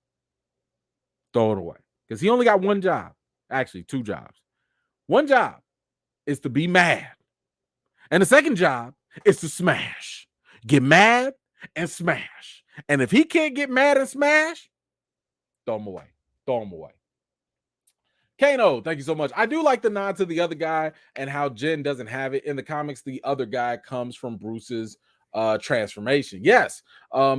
Throw it away. Because he only got one job. Actually, two jobs. One job is to be mad. And the second job is to smash. Get mad and smash. And if he can't get mad and smash, throw him away. Throw him away. Kano, thank you so much. I do like the nod to the other guy and how Jen doesn't have it. In the comics, the other guy comes from Bruce's transformation. Yes,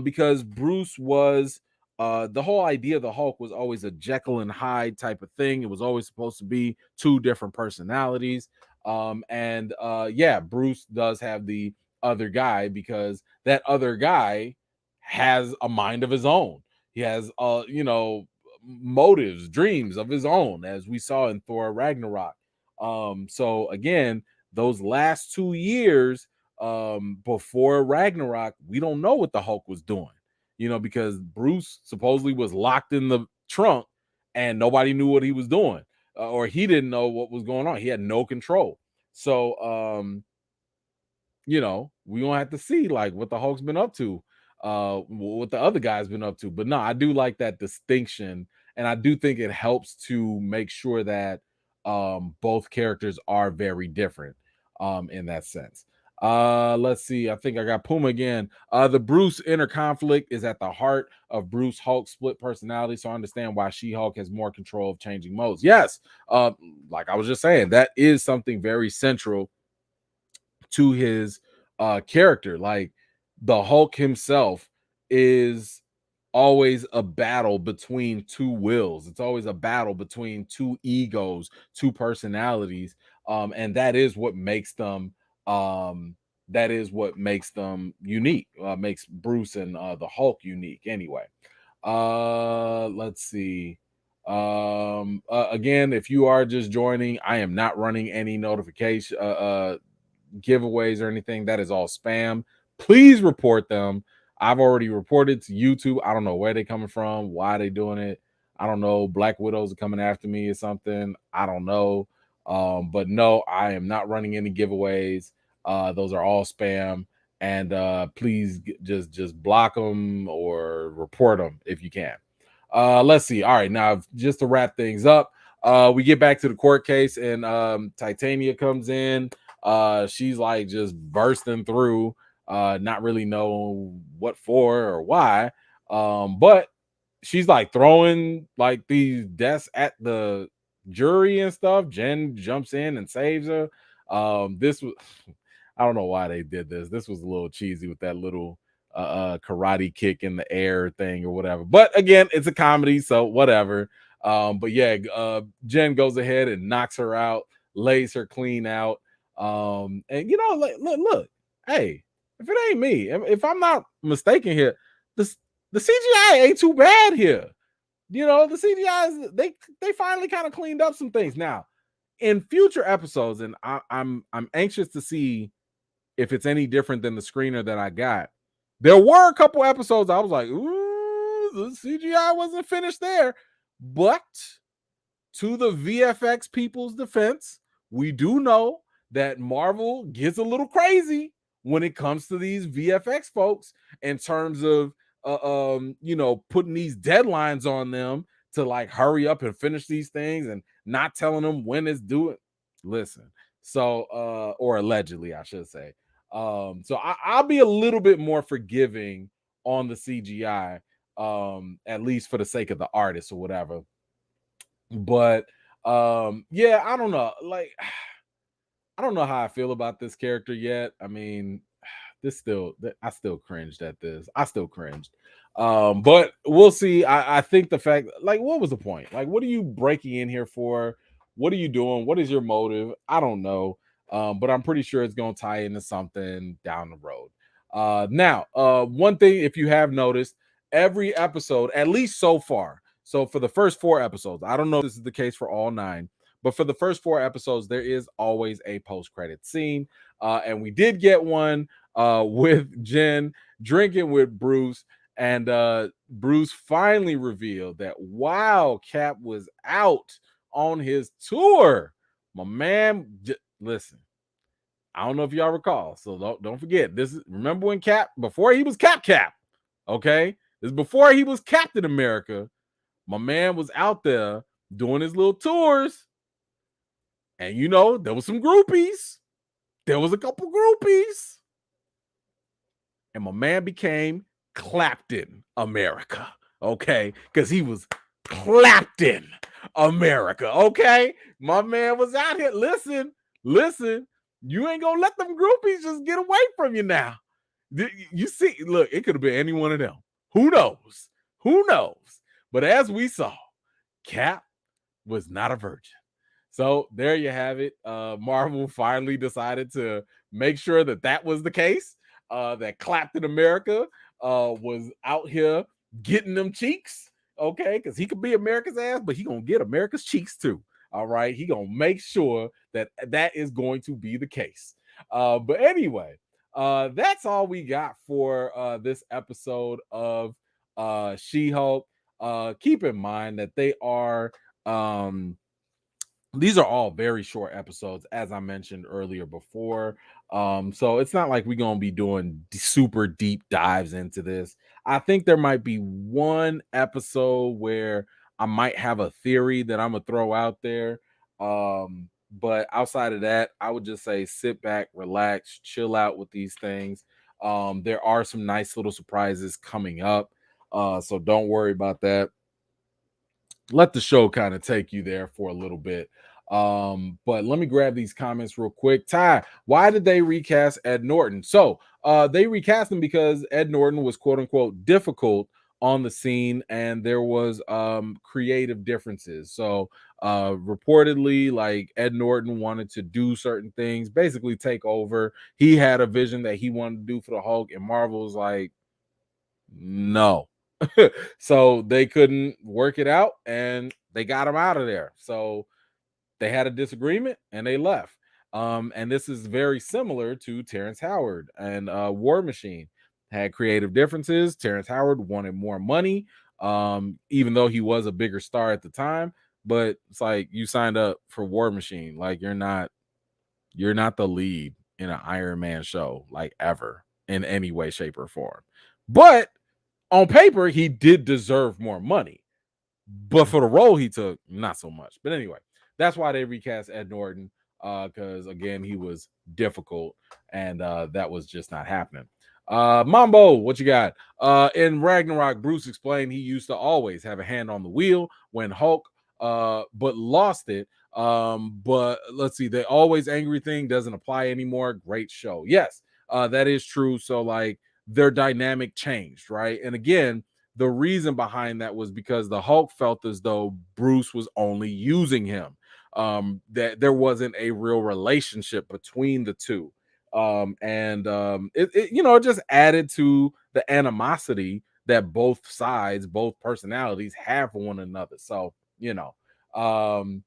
because Bruce was the whole idea of the Hulk was always a Jekyll and Hyde type of thing. It was always supposed to be two different personalities. Yeah, Bruce does have the other guy because that other guy has a mind of his own. He has motives, dreams of his own, as we saw in Thor Ragnarok. So again, those last 2 years before Ragnarok, we don't know what the Hulk was doing, because Bruce supposedly was locked in the trunk and nobody knew what he was doing, or he didn't know what was going on. He had no control. So we gonna have to see like what the Hulk's been up to, what the other guy's been up to. But no, I do like that distinction, and I do think it helps to make sure that both characters are very different in that sense. Let's see. I think I got Puma again. The Bruce inner conflict is at the heart of Bruce Hulk's split personality, so I understand why She-Hulk has more control of changing modes. Yes, like I was just saying, that is something very central to his character. Like, the Hulk himself is always a battle between two wills. It's always a battle between two egos, two personalities, and that is what makes them unique. Makes Bruce and the Hulk unique anyway. Let's see. Again, if you are just joining, I am not running any notification giveaways or anything. That is all spam. Please report them. I've already reported to YouTube. I don't know where they're coming from, why they doing it. I don't know. Black Widows are coming after me or something. I don't know. But no, I am not running any giveaways. Those are all spam. And please just block them or report them if you can. Let's see. All right, now just to wrap things up, we get back to the court case, and Titania comes in. She's like just bursting through, not really know what for or why, but she's like throwing like these desks at the jury and stuff. Jen jumps in and saves her. This was I don't know why they did this. This was a little cheesy with that little karate kick in the air thing or whatever, but again, it's a comedy, so whatever. But yeah, Jen goes ahead and knocks her out, lays her clean out. And like, look, hey, if it ain't me, if I'm not mistaken here, this the CGI ain't too bad here. The CGI they finally kind of cleaned up some things. Now, in future episodes, and I'm anxious to see if it's any different than the screener that I got. There were a couple episodes I was like, ooh, the CGI wasn't finished there. But to the VFX people's defense, we do know that Marvel gets a little crazy when it comes to these VFX folks in terms of putting these deadlines on them to like hurry up and finish these things and not telling them when it's due. Listen, so or allegedly, I should say. So I'll be a little bit more forgiving on the CGI, at least for the sake of the artist or whatever. But yeah, I don't know. Like, I don't know how I feel about this character yet. I mean, I still cringed at this. I still cringed. But we'll see. I think the fact, like, what was the point? Like, what are you breaking in here for? What are you doing? What is your motive? I don't know. But I'm pretty sure it's gonna tie into something down the road. Now, one thing, if you have noticed, every episode, at least so far, so for the first 4 episodes, I don't know if this is the case for all 9, but for the first 4 episodes, there is always a post-credit scene. And we did get one with Jen drinking with Bruce, and Bruce finally revealed that while Cap was out on his tour, my man, listen, I don't know if y'all recall, so don't forget. Remember when Cap, before he was Cap, okay? This is before he was Captain America. My man was out there doing his little tours, and there was some groupies. There was a couple groupies, and my man became Clapton America, okay? Because he was Clapton America, okay? My man was out here. Listen, you ain't gonna let them groupies just get away from you now. You see, look, it could have been any one of them. Who knows? But as we saw, Cap was not a virgin. So there you have it. Marvel finally decided to make sure that was the case. That Clapton America was out here getting them cheeks, okay? Because he could be America's ass, but he gonna get America's cheeks too. All right, he gonna make sure that is going to be the case. But anyway, that's all we got for this episode of She-Hulk. Keep in mind that these are all very short episodes, as I mentioned earlier before. So it's not like we're going to be doing super deep dives into this. I think there might be one episode where I might have a theory that I'm going to throw out there. But outside of that, I would just say sit back, relax, chill out with these things. There are some nice little surprises coming up. So don't worry about that. Let the show kind of take you there for a little bit. But let me grab these comments real quick. Ty, why did they recast Ed Norton? So they recast him because Ed Norton was quote unquote difficult on the scene, and there was creative differences. So reportedly, like, Ed Norton wanted to do certain things, basically take over. He had a vision that he wanted to do for the Hulk, and Marvel was like, no. So they couldn't work it out, and they got him out of there. So they had a disagreement and they left. And this is very similar to Terrence Howard and War Machine. Had creative differences. Terrence Howard wanted more money, even though he was a bigger star at the time. But it's like, you signed up for War Machine. Like, you're not the lead in an Iron Man show, like, ever, in any way, shape, or form. But on paper, he did deserve more money. But for the role he took, not so much. But anyway, that's why they recast Ed Norton, because again, he was difficult, and that was just not happening. Mambo, what you got? In Ragnarok, Bruce explained he used to always have a hand on the wheel when Hulk, but lost it. But let's see, the always angry thing doesn't apply anymore. Great show. Yes, that is true. So, like, their dynamic changed, right? And again, the reason behind that was because the Hulk felt as though Bruce was only using him. That there wasn't a real relationship between the two. It just added to the animosity that both sides, both personalities have for one another. So, um,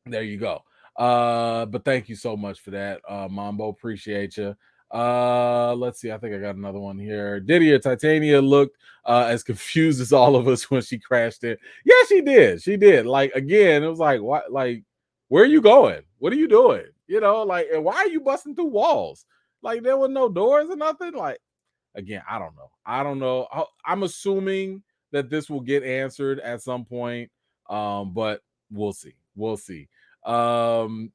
there you go. But thank you so much for that, Mambo. Appreciate you. Let's see. I think I got another one here. Diddy or Titania looked as confused as all of us when she crashed it. Yeah, she did. She did. Like again, it was like, what? Like, where are you going? What are you doing? Like, and why are you busting through walls? Like, there were no doors or nothing. Like, again, I don't know. I don't know. I'm assuming that this will get answered at some point. But we'll see. We'll see. Um,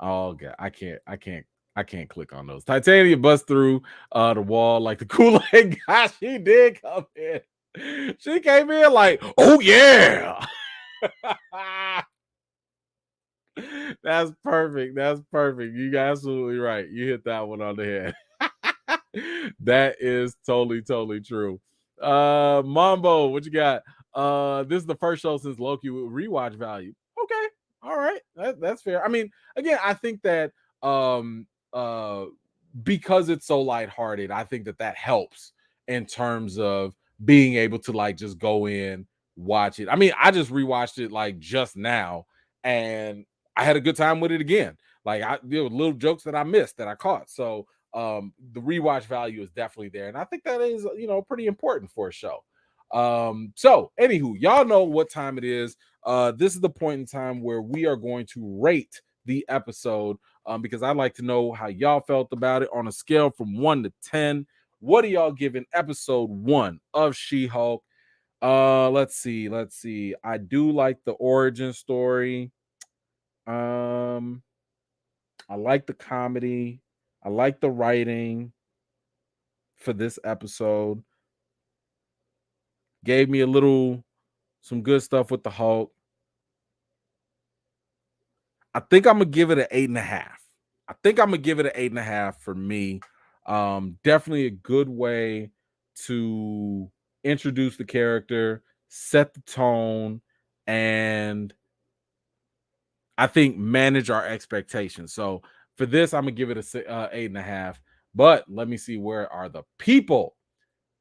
oh god, I can't click on those. Titania bust through the wall like the Kool-Aid guy. She did come in. She came in like, oh yeah. That's perfect. That's perfect. You got absolutely right. You hit that one on the head. That is totally true. Mambo, what you got? This is the first show since Loki with rewatch value. Okay, all right, that's fair. I mean, again, I think that um uh because it's so lighthearted, I think that helps in terms of being able to like just go in, watch it. I mean, I just rewatched it like just now, and I had a good time with it again. Like there were little jokes that I missed that I caught. So the rewatch value is definitely there, and I think that is pretty important for a show. So anywho, y'all know what time it is. This is the point in time where we are going to rate the episode, because I'd like to know how y'all felt about it on a scale from 1 to 10. What are y'all giving episode 1 of She-Hulk? Let's see. I do like the origin story. I like the comedy. I like the writing for this episode. Gave me some good stuff with the Hulk. I think I'm gonna give it an 8.5. I think I'm gonna give it an 8.5 for me. Definitely a good way to introduce the character, set the tone, and I think manage our expectations. So for this, I'm gonna give it a 8.5. But let me see, where are the people?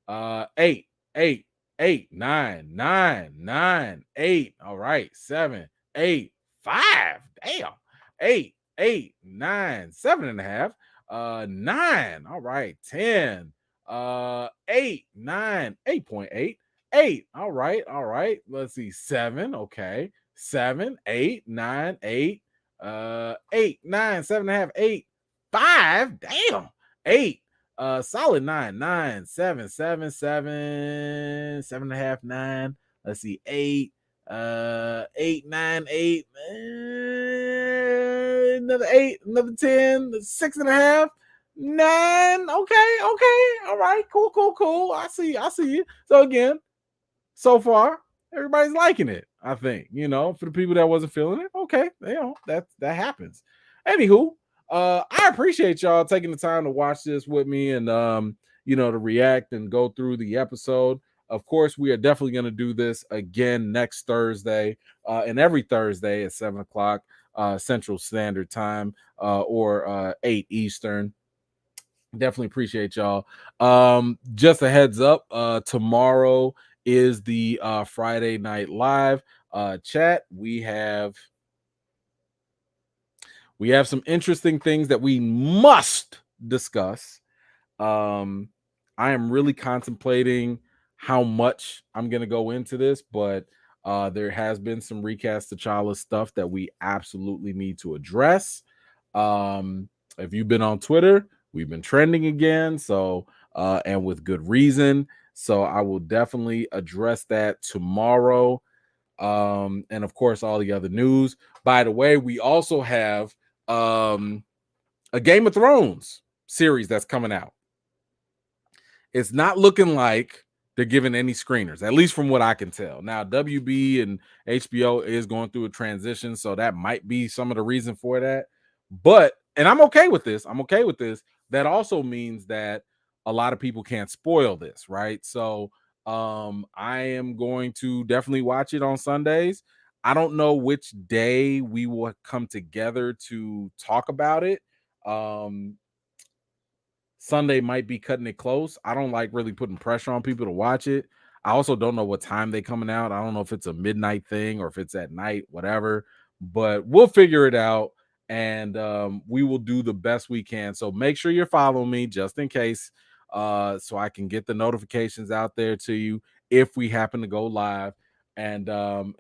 8, 8, 8, 9, 9, 9, 8. All right, 7, 8, 5. Damn. 8, 8, 9, 7.5. 9. All right, 10. 8, 9, 8.8. 8. All right. Let's see. 7. Okay. 7, 8, 9, 8. 8, 9, 7.5, 8, 5. Damn. 8. Solid 9, 9, 7, 7, 7, 7.5, 9. Let's see, 8, 8, 9, 8, another 8, another 10, 6.5, 9. Okay. All right, cool. I see you. So again, so far, everybody's liking it. I think, for the people that wasn't feeling it, okay, that happens. Anywho, I appreciate y'all taking the time to watch this with me and to react and go through the episode. Of course, we are definitely going to do this again next Thursday, and every Thursday at 7 o'clock Central Standard Time, or 8 Eastern. Definitely appreciate y'all. Just a heads up, tomorrow is the Friday Night Live chat. We have some interesting things that we must discuss. I am really contemplating how much I'm going to go into this, but there has been some recast T'Challa stuff that we absolutely need to address. If you've been on Twitter, we've been trending again, so and with good reason. So I will definitely address that tomorrow. And of course, all the other news. By the way, we also have a Game of Thrones series that's coming out. It's not looking like they're giving any screeners, at least from what I can tell. Now, WB and HBO is going through a transition, so that might be some of the reason for that. And I'm okay with this. That also means that a lot of people can't spoil this, right? So I am going to definitely watch it on Sundays. I don't know which day we will come together to talk about it. Um Sunday might be cutting it close. I don't like really putting pressure on people to watch it. I also don't know what time they coming out. I don't know if it's a midnight thing or if it's at night, whatever. But we'll figure it out, and we will do the best we can. So make sure you're following me just in case, so I can get the notifications out there to you if we happen to go live, and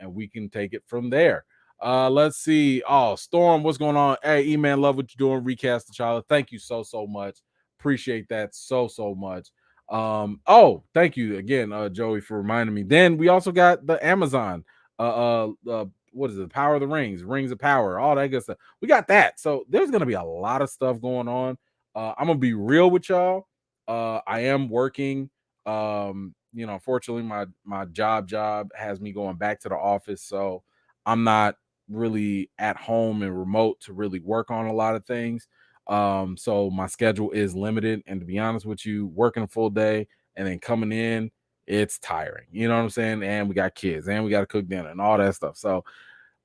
we can take it from there. Let's see. Oh, Storm, what's going on? Hey, E-Man, love what you're doing. Recast the child. Thank you so much. Appreciate that so much. Oh, thank you again, Joey, for reminding me. Then we also got the Amazon, what is it? Power of the Rings, Rings of Power, all that good stuff. We got that. So there's gonna be a lot of stuff going on. I'm gonna be real with y'all. I am working. Unfortunately, my job has me going back to the office, so I'm not really at home and remote to really work on a lot of things. So my schedule is limited, and to be honest with you, working a full day and then coming in, it's tiring. You know what I'm saying? And we got kids and we got to cook dinner and all that stuff. So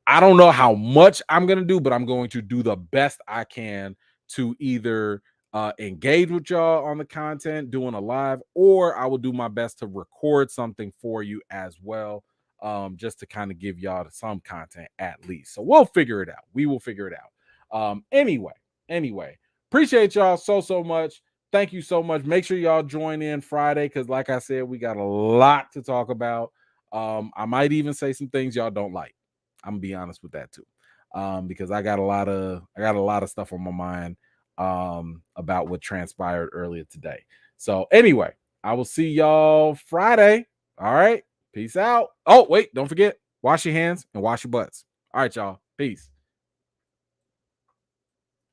I don't know how much I'm going to do, but I'm going to do the best I can to either engage with y'all on the content, doing a live, or I will do my best to record something for you as well, just to kind of give y'all some content at least. So we'll figure it out. We will figure it out. Anyway, appreciate y'all so much. Thank you so much. Make sure y'all join in Friday because, like I said, we got a lot to talk about. I might even say some things y'all don't like. I'm gonna be honest with that too, because I got a lot of stuff on my mind about what transpired earlier today. So anyway, I will see y'all Friday. All right, peace out. Oh wait, don't forget, wash your hands and wash your butts. All right, y'all, peace.